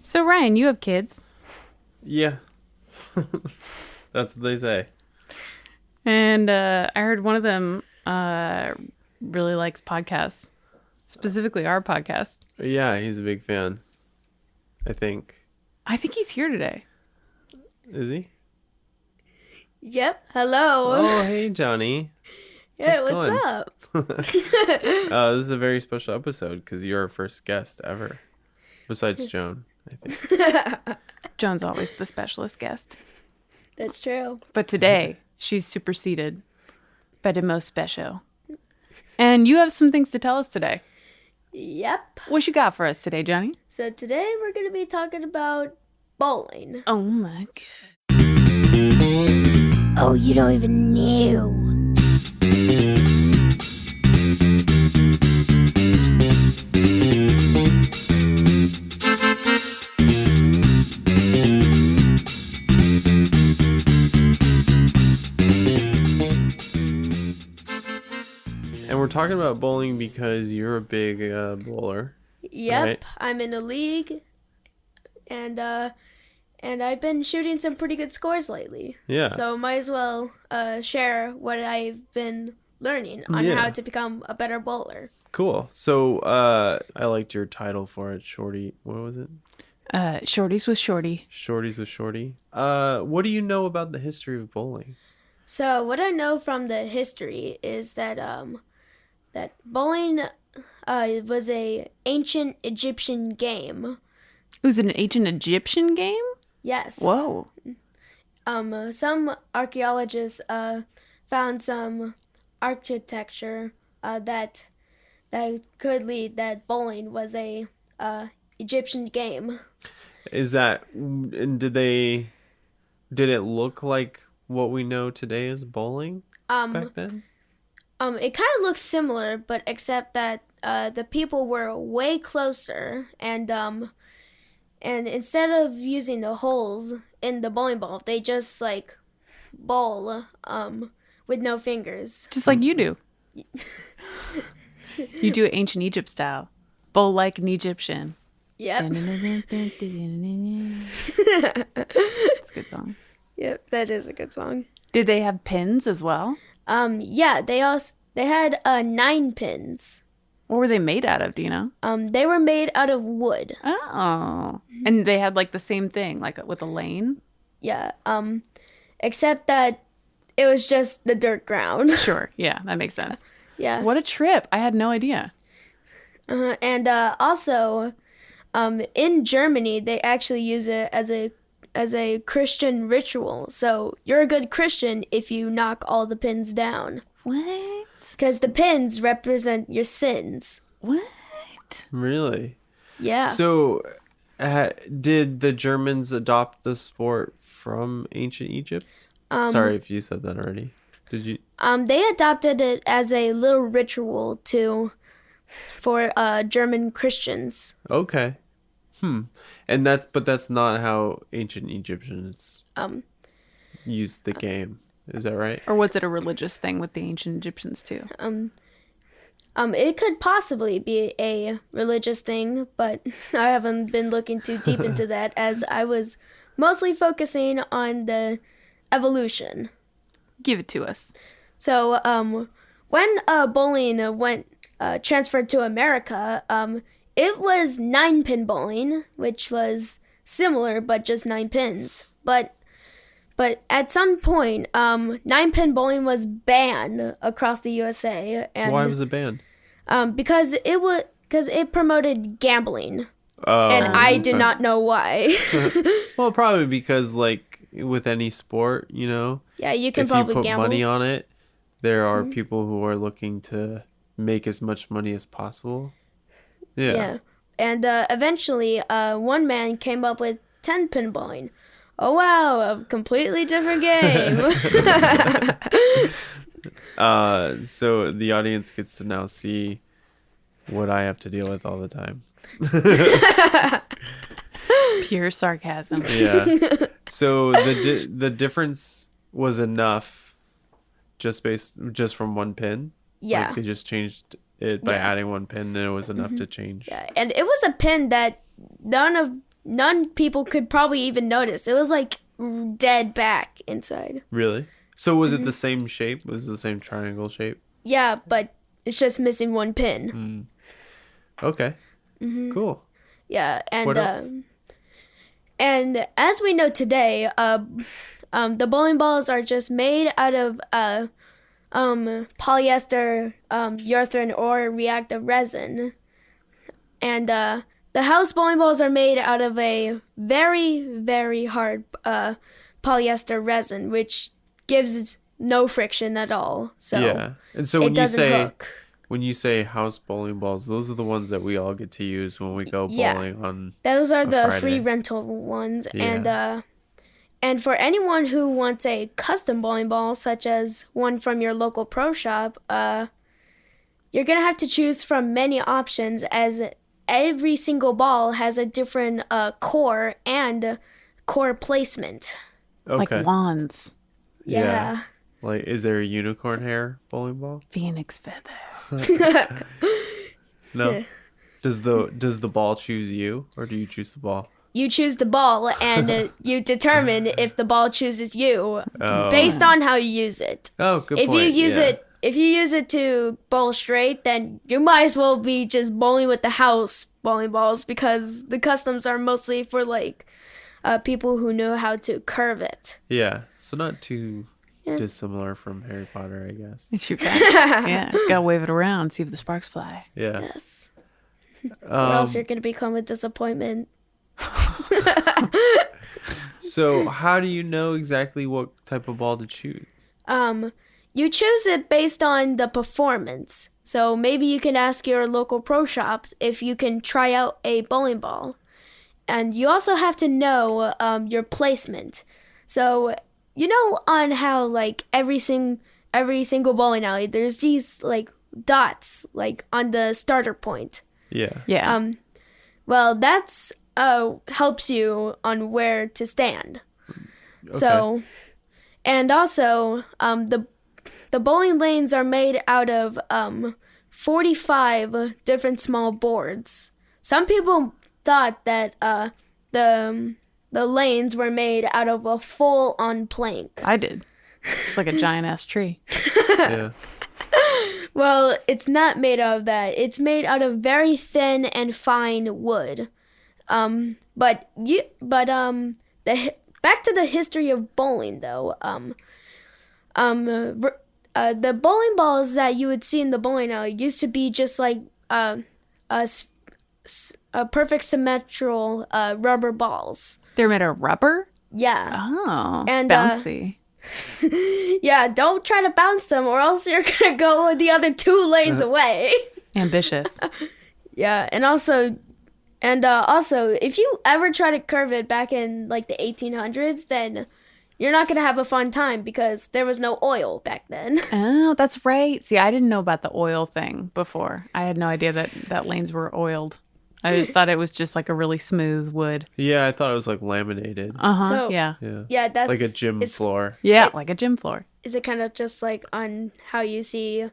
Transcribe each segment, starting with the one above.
So, Ryan, you have kids. Yeah. That's what they say. And I heard one of them really likes podcasts, specifically our podcast. Yeah, he's a big fan. I think. I think he's here today. Is he? Yep. Hello. Oh, hey, Johnny. Yeah, how's it what's going? up? This is a very special episode because you're our first guest ever. Besides Joan, I think. Joan's always the specialist guest. That's true. But today, she's superseded by the most special. And you have some things to tell us today. Yep. What you got for us today, Johnny? So today we're going to be talking about bowling. Oh, my God. Oh, you don't even know. And we're talking about bowling because you're a big bowler. Yep. Right. I'm in a league, and I've been shooting some pretty good scores lately. Yeah. So might as well share what I've been learning on Yeah. how to become a better bowler. Cool. So I liked your title for it, Shorty. What was it? Shorties with Shorty. Shorties with Shorty. What do you know about the history of bowling? So what I know from the history is that that bowling was a ancient Egyptian game. It was an ancient Egyptian game? Yes. Whoa. Some archaeologists found some architecture that could lead that bowling was a Egyptian game. Is that, and did it look like what we know today as bowling back then? It kind of looks similar, but except that the people were way closer, and instead of using the holes in the bowling ball, they just like bowl with no fingers. Just like you do. You do it ancient Egypt style. Bowl like an Egyptian. Yep. It's a good song. Yep, that is a good song. Did they have pins as well? Yeah, they had 9 pins. What were they made out of, do you know? They were made out of wood. Oh. And they had like the same thing, like with a lane? Yeah. Except that it was just the dirt ground. Sure. Yeah, that makes sense. Yeah. What a trip. I had no idea. And also, in Germany, they actually use it as a Christian ritual. So you're a good Christian if you knock all the pins down. What? Because the pins represent your sins. What? Really? Yeah. So, did the Germans adopt the sport from ancient Egypt? Sorry if you said that already. Did you? They adopted it as a little ritual for German Christians. Okay. And but that's not how ancient Egyptians used the game. Is that right? Or was it a religious thing with the ancient Egyptians too? It could possibly be a religious thing, but I haven't been looking too deep into that as I was mostly focusing on the evolution. Give it to us. So, when bowling went transferred to America, it was 9-pin bowling, which was similar but just 9 pins. But at some point, 9-pin bowling was banned across the USA. And, Why was it banned? Because it promoted gambling, Oh, and I did okay. not know why. Well, probably because like with any sport, Yeah, you can if you probably put gamble. money on it, there are people who are looking to make as much money as possible. Yeah. And eventually, one man came up with 10-pin bowling. Oh wow, a completely different game. So the audience gets to now see what I have to deal with all the time. Pure sarcasm. Yeah. So the difference was enough just from one pin. Yeah. Like they just changed it by Yeah. adding one pin, and it was enough to change. Yeah, and it was a pin that none none people could probably even notice. It was like dead back inside. Really? So was it the same shape? Was it the same triangle shape? Yeah, but it's just missing one pin. Okay. Cool. Yeah, and What else? And as we know today, the bowling balls are just made out of polyester, urethane, or reactive resin. And the house bowling balls are made out of a very, very hard polyester resin, which gives no friction at all. So Yeah. And so it doesn't hook. when you say house bowling balls, those are the ones that we all get to use when we go Yeah. bowling on. Those are a the Friday. free rental ones. Yeah. And for anyone who wants a custom bowling ball, such as one from your local pro shop, you're going to have to choose from many options, as every single ball has a different core and core placement. Like Okay. wands. Yeah. Like, is there a unicorn hair bowling ball? Phoenix feather. No. Yeah. Does the ball choose you, or do you choose the ball? You choose the ball, and you determine if the ball chooses you Oh. based on how you use it. Oh, good If point. you use yeah. if you use it to bowl straight, then you might as well be just bowling with the house bowling balls, because the customs are mostly for like people who know how to curve it. Yeah. So not too dissimilar from Harry Potter, I guess. Shoot back. Yeah. Gotta wave it around, see if the sparks fly. Yeah. Yes. Or else you're gonna become a disappointment. So how do you know exactly what type of ball to choose? You choose it based on the performance. So maybe you can ask your local pro shop if you can try out a bowling ball. And you also have to know your placement. So you know on how like every single bowling alley, there's these like dots like on the starter point. Yeah. Yeah. Well, that's helps you on where to stand. Okay. So, and also, the bowling lanes are made out of 45 different small boards. Some people thought that the lanes were made out of a full-on plank. I did. It's like a giant ass tree. Yeah. Well, it's not made out of that. It's made out of very thin and fine wood. Back to the history of bowling though. The bowling balls that you would see in the bowling alley used to be just like a perfect symmetrical rubber balls. They're made of rubber? Yeah. Oh. And, bouncy. Yeah, don't try to bounce them or else you're gonna go the other 2 lanes away. Ambitious. Yeah, and also, if you ever try to curve it back in like the 1800s, then you're not gonna have a fun time because there was no oil back then. Oh, that's right. See, I didn't know about the oil thing before. I had no idea that lanes were oiled. I just thought it was just like a really smooth wood. Yeah, I thought it was like laminated. Uh-huh. So- yeah. Yeah. Yeah, that's Like a gym it's- floor. Yeah, like a gym floor. Is it kind of just like on how you see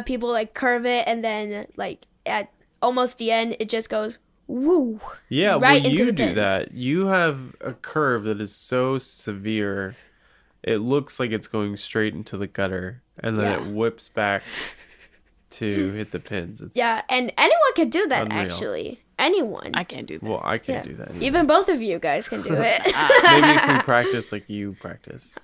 people like curve it and then like at almost the end it just goes woo? Yeah, right well, into you the do pins. that. You have a curve that is so severe, it looks like it's going straight into the gutter, and then Yeah. it whips back to hit the pins. It's, Yeah, and anyone can do that Unreal. actually. Anyone. I can't do that. Well, I Yeah. can't do that. Either. Even both of you guys can do it. Maybe if we practice like you practice.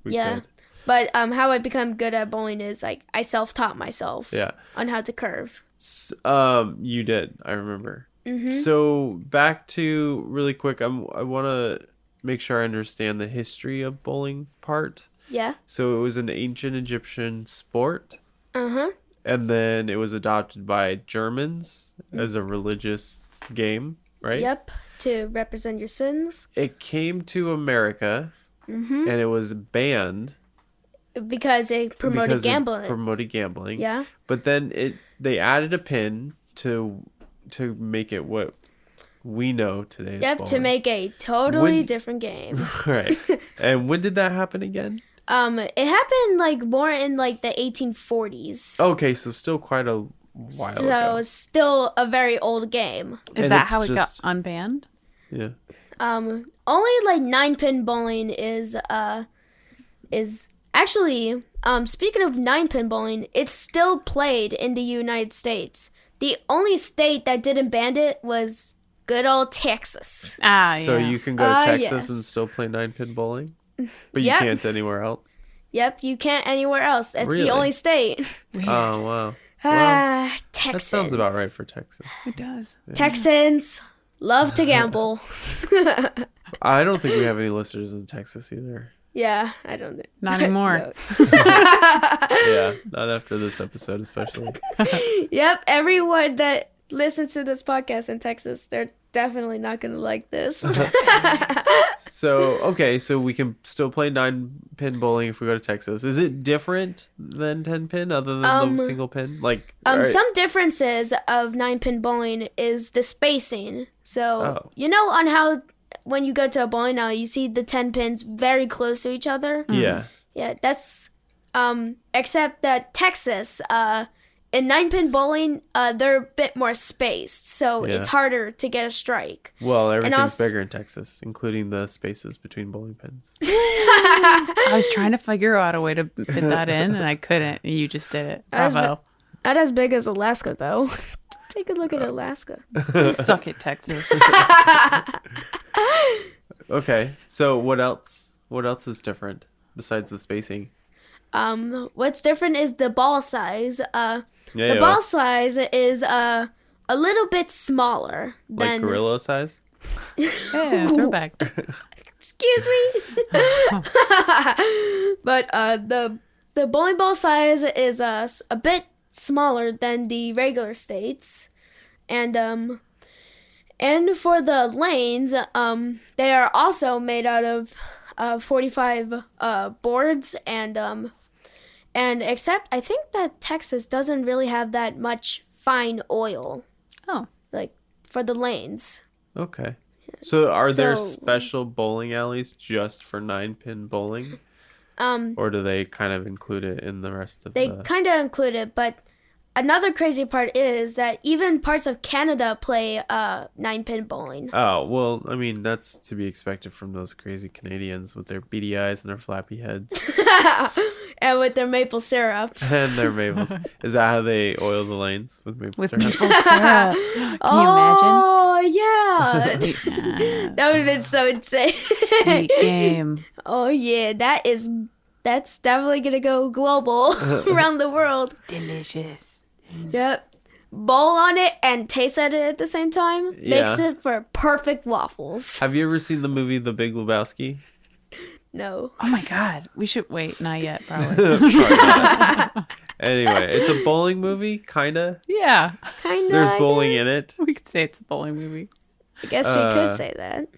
We Yeah. could. But how I become good at bowling is like I self-taught myself Yeah. on how to curve. You did. I remember. So back to really quick. I want to make sure I understand the history of bowling part. Yeah. So it was an ancient Egyptian sport, Uh-huh. and then it was adopted by Germans as a religious game, right? Yep. To represent your sins. It came to America, and it was banned Because it promoted because gambling. it promoted gambling. Yeah. But then they added a pin to make it what we know today. As Yep, to bowling. make a totally When- different game. Right. And when did that happen again? It happened like more in like the 1840s. Okay, so still quite a while So ago. it's still a very old game. Is And that it's how it just- got unbanned? Yeah. Only like 9-pin bowling is actually speaking of 9-pin bowling, it's still played in the United States. The only state that didn't ban it was good old Texas. So you can go to Texas yes. and still play 9-pin bowling, but you Yep. can't anywhere else. Yep, you can't anywhere else. That's Really? the only state. Oh wow. Well, Texas. that sounds about right for Texas. It does. Texans love to gamble. I don't think we have any listeners in Texas either. Yeah, I don't know. Not anymore. Yeah, not after this episode especially. Yep, everyone that listens to this podcast in Texas, they're definitely not going to like this. So we can still play 9-pin bowling if we go to Texas. Is it different than 10-pin other than the single pin? Like Some differences of 9-pin bowling is the spacing. So, you know on how when you go to a bowling alley, you see the 10 pins very close to each other? Yeah. Yeah, that's except that Texas in 9-pin bowling, they're a bit more spaced, so it's harder to get a strike. Well, everything's bigger in Texas, including the spaces between bowling pins. I was trying to figure out a way to fit that in, and I couldn't. And you just did it. Bravo. Not as big as Alaska, though. Take a look at Alaska. Suck it, Texas. Okay, so what else? What else is different besides the spacing? What's different is the ball size. The Yeah, ball size is a little bit smaller like than gorilla size. Yeah, throwback. Excuse me. But the bowling ball size is a bit smaller than the regular states, and for the lanes, they are also made out of 45 boards, and except I think that Texas doesn't really have that much fine oil. Oh. Like for the lanes. Okay. So are there special bowling alleys just for 9-pin bowling? Or do they kind of include it in the rest of They kind of include it, but another crazy part is that even parts of Canada play 9-pin bowling. Oh, well, I mean, that's to be expected from those crazy Canadians with their beady eyes and their flappy heads. And with their maple syrup. And their maples. Is that how they oil the lanes? With maple syrup? Maple syrup. Can Oh, yeah. you imagine? That would have been so insane. Sweet game. Oh, yeah. That's definitely going to go global around the world. Delicious. Yep. Bowl on it and taste at it at the same time. Makes it for perfect waffles. Have you ever seen the movie The Big Lebowski? No. Oh my God. We should wait. Not yet, probably. Probably not. Anyway, it's a bowling movie, kinda. Yeah. Kind of. There's bowling in it. We could say it's a bowling movie. I guess we could say that.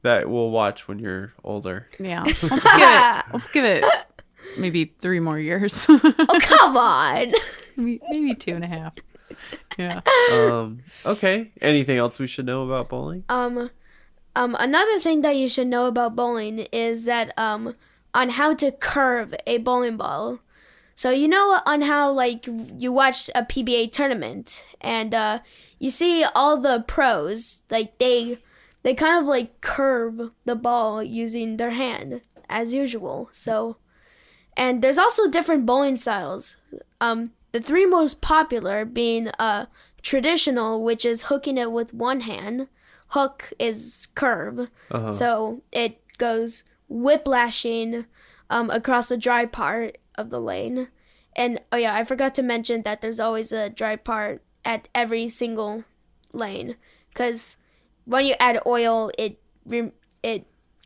That we'll watch when you're older. Yeah. Let's give it maybe 3 more years. Oh, come on. maybe 2.5. Yeah. Okay. Anything else we should know about bowling? Another thing that you should know about bowling is that on how to curve a bowling ball. So you know on how like you watch a PBA tournament and you see all the pros like they kind of like curve the ball using their hand as usual. So and there's also different bowling styles. The 3 most popular being traditional, which is hooking it with one hand. Hook is curve, so it goes whiplashing across the dry part of the lane. And oh yeah, I forgot to mention that there's always a dry part at every single lane, because when you add oil, it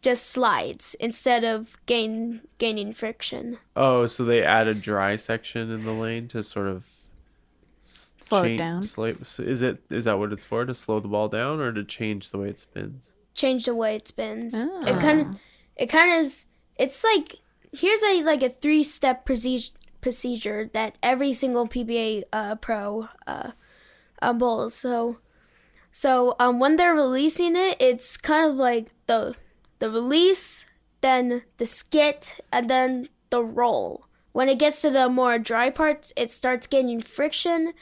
just slides instead of gaining friction. Oh, so they add a dry section in the lane to sort of Slow it down. Is that what it's for? To slow the ball down or to change the way it spins? Change the way it spins. Oh. It kind of is. It's like here's a 3-step procedure that every single PBA pro bowls. So when they're releasing it, it's kind of like the release, then the skit, and then the roll. When it gets to the more dry parts, it starts gaining friction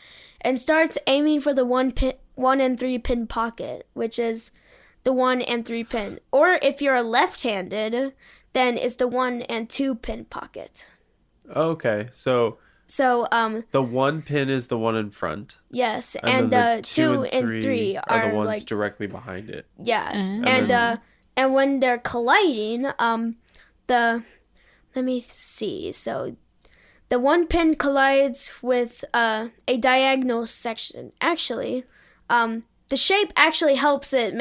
and starts aiming for the 1 and 3 pin pocket, which is the 1 and 3 pin. Or if you're left-handed, then it's the 1 and 2 pin pocket. Okay, so So the 1 pin is the one in front. yes, And and then the 2 and 3 are the ones like directly behind it. yeah. Mm. And when they're colliding, let me see. So the 1 pin collides with a diagonal section. Actually, the shape actually helps it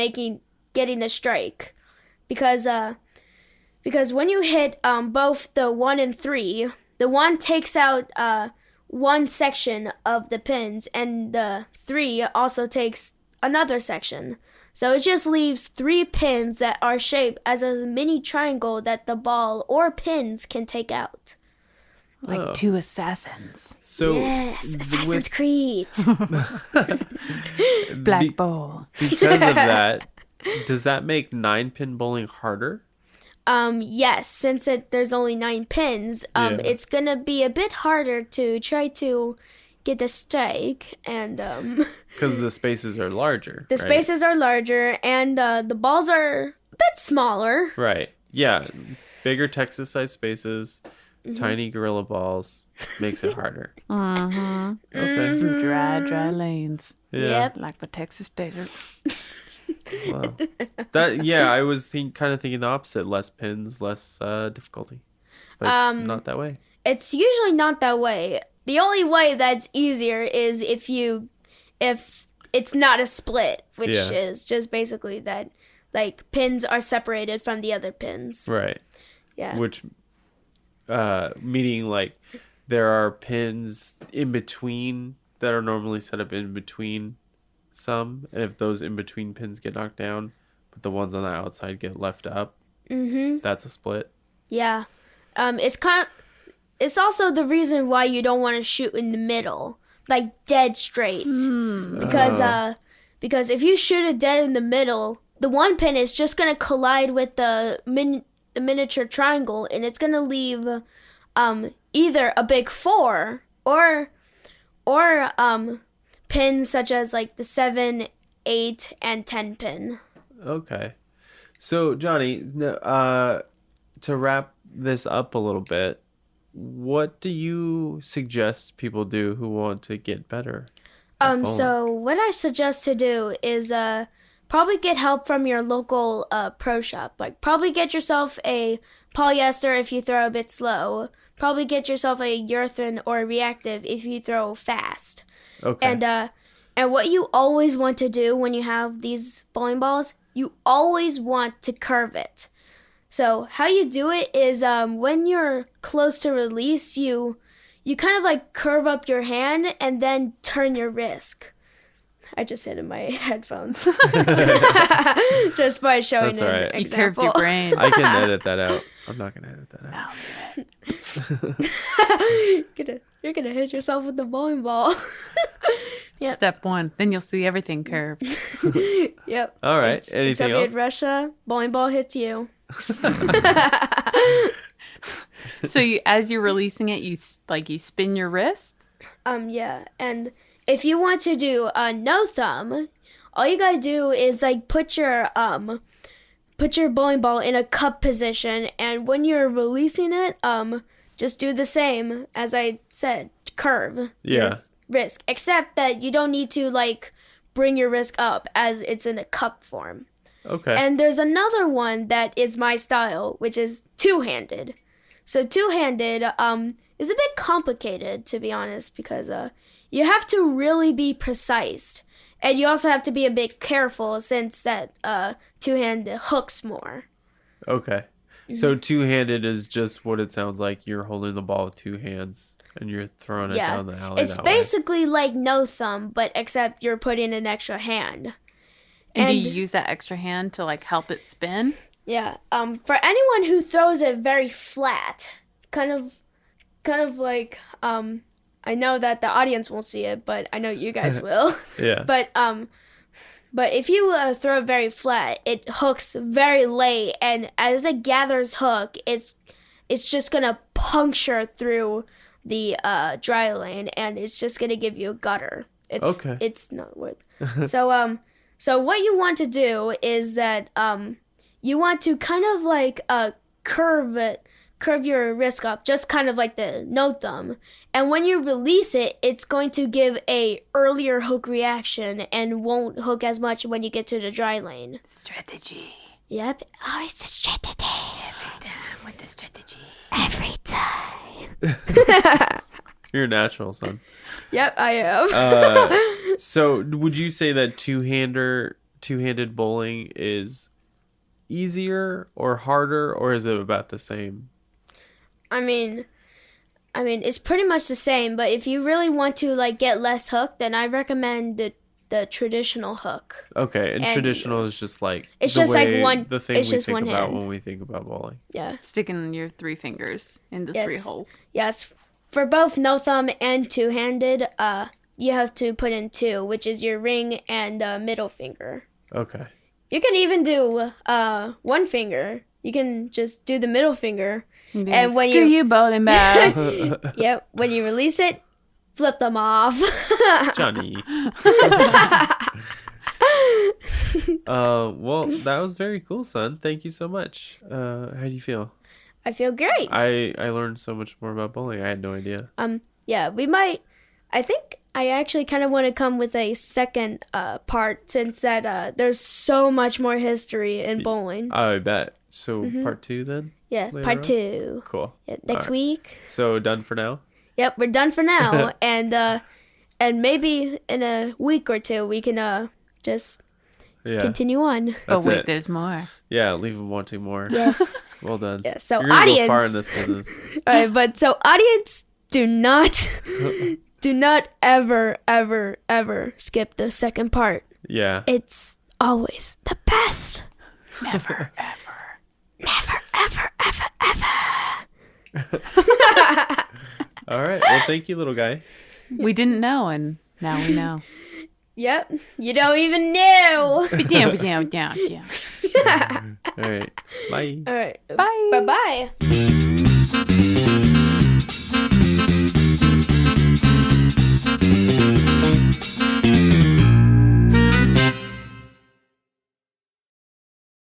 getting a strike, because when you hit both the 1 and 3, the 1 takes out one section of the pins, and the 3 also takes another section. So it just leaves 3 pins that are shaped as a mini triangle that the ball or pins can take out. Like 2 assassins. So Yes, Assassin's Creed. Black ball. because of that, does that make 9-pin bowling harder? Yes, since there's only 9 pins, Yeah. it's gonna be a bit harder to try to get the strike, and Because the spaces are larger. the right? spaces are larger, and the balls are a bit smaller. Right. Yeah. Bigger Texas sized spaces, tiny gorilla balls makes it harder. Okay. Some dry lanes. Yeah. Yep. Like the Texas desert. Wow. I was kind of thinking the opposite. Less pins, less difficulty. But it's not that way. It's usually not that way. The only way that's easier is if it's not a split, which Yeah. is just basically that, like, pins are separated from the other pins. Right. Yeah. Which meaning like there are pins in between that are normally set up in between some, and if those in between pins get knocked down, but the ones on the outside get left up, that's a split. Yeah. It's also the reason why you don't want to shoot in the middle, like dead straight. Because if you shoot it dead in the middle, the 1 pin is just going to collide with the miniature triangle, and it's going to leave either a big 4 or pins such as like the 7, 8, and 10 pin. Okay. So Johnny, to wrap this up a little bit, what do you suggest people do who want to get better at bowling? So what I suggest to do is probably get help from your local pro shop. Like, probably get yourself a polyester if you throw a bit slow. Probably get yourself a urethane or reactive if you throw fast. Okay. And what you always want to do when you have these bowling balls, you always want to curve it. So how you do it is when you're close to release, you kind of like curve up your hand and then turn your wrist. I just hit in my headphones just by showing That's all an right. You example. curved your brain. I can edit that out. I'm not gonna edit that out. You're gonna hit yourself with the bowling ball. Yep. Step 1. Then you'll see everything curved. Yep. All right. It's Anything Soviet else? Russia, bowling ball hits you. So as you're releasing it, you spin your wrist. Yeah, and if you want to do no thumb, all you gotta do is like put your bowling ball in a cup position, and when you're releasing it, just do the same as I said, curve Yeah. wrist, except that you don't need to like bring your wrist up as it's in a cup form. Okay. And there's another one that is my style, which is two-handed. So two-handed is a bit complicated, to be honest, because you have to really be precise. And you also have to be a bit careful since that two-handed hooks more. Okay. So two-handed is just what it sounds like. You're holding the ball with 2 hands and you're throwing it down the alley. It's that way. basically like no thumb, but except you're putting an extra hand. And do you use that extra hand to like help it spin? Yeah. For anyone who throws it very flat, kind of like I know that the audience won't see it, but I know you guys will. Yeah. But if you throw it very flat, it hooks very late, and as it gathers hook, it's just gonna puncture through the dry lane, and it's just gonna give you a gutter. It's not worth. So what you want to do is that you want to kind of like curve your wrist up, just kind of like the no thumb. And when you release it, it's going to give a earlier hook reaction and won't hook as much when you get to the dry lane. Strategy. Yep, always the strategy. Every time with the strategy. Every time. You're a natural, son. Yep, I am. So would you say that two-handed bowling is easier or harder, or is it about the same? I mean, it's pretty much the same, but if you really want to like get less hook, then I recommend the traditional hook. Okay, and traditional is just like it's just like the thing it's we just think one about hand. when we think about bowling. Yeah. Sticking your 3 fingers into 3 holes. Yes. For both no thumb and two-handed, you have to put in 2, which is your ring and middle finger. Okay. You can even do 1 finger. You can just do the middle finger. And And when screw you bowling bag. Yep, when you release it, flip them off. Johnny. Well, that was very cool, son. Thank you so much. How do you feel? I feel great. I learned so much more about bowling. I had no idea. Yeah, I think I actually kind of want to come with a second part since that there's so much more history in bowling. I bet. So part 2 then? Yeah, later part on? 2. Cool. Yeah, next All right. week. So done for now? Yep, we're done for now. And maybe in a week or 2 we can just Yeah. continue on. But That's wait, it. there's more. Yeah, leave them wanting more. Yes. Well done. Yeah, so You're gonna audience. go far in this business. But so audience, do not ever skip the second part. Yeah. It's always the best. Never, ever. Never, ever, ever, ever. All right. Well, thank you, little guy. We didn't know, and now we know. Yep, you don't even know. Down. All right. Bye. All right. Bye. Bye-bye.